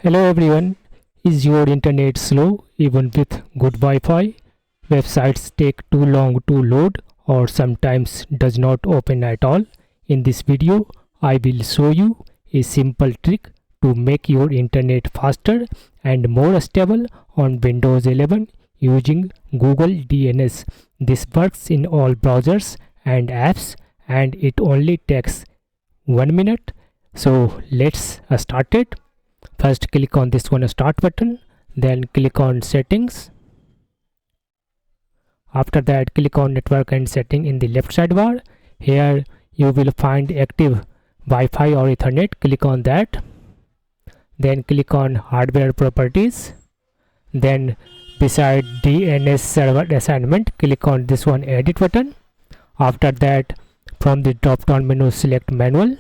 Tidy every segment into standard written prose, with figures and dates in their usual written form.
Hello everyone. Is your internet slow even with good Wi-Fi? Websites take too long to load or sometimes does not open at all. In this video, I will show you a simple trick to make your internet faster and more stable on Windows 11 using Google DNS. This works in all browsers and apps and it only takes 1 minute. So let's start it. First click on this one start button, then click on settings. After that click on network and setting in the left sidebar. Here you will find active Wi-Fi or Ethernet. Click on that. Then click on hardware properties. Then beside DNS server assignment, click on this one edit button. After that from the drop down menu select manual.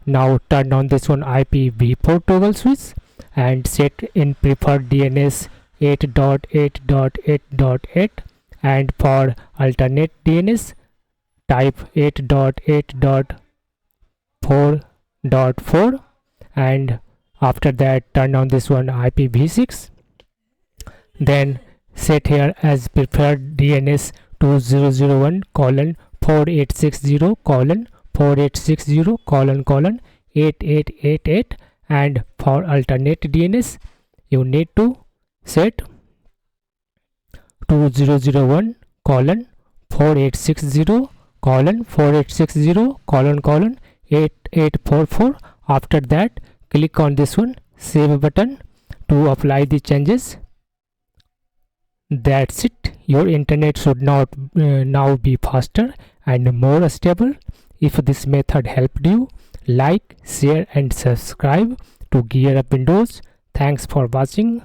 Now turn on this one IPv4 toggle switch and set in preferred DNS 8.8.8.8 and for alternate DNS type 8.8.4.4 and after that turn on this one IPv6. Then set here as preferred DNS 2001:4860:4860:8888 and for alternate DNS you need to set 2001:4860:4860:8844. After that click on this one save button to apply the changes. That's it. Your internet should now be faster and more stable. If this method helped you, like, share and subscribe to Gear Up Windows. Thanks for watching.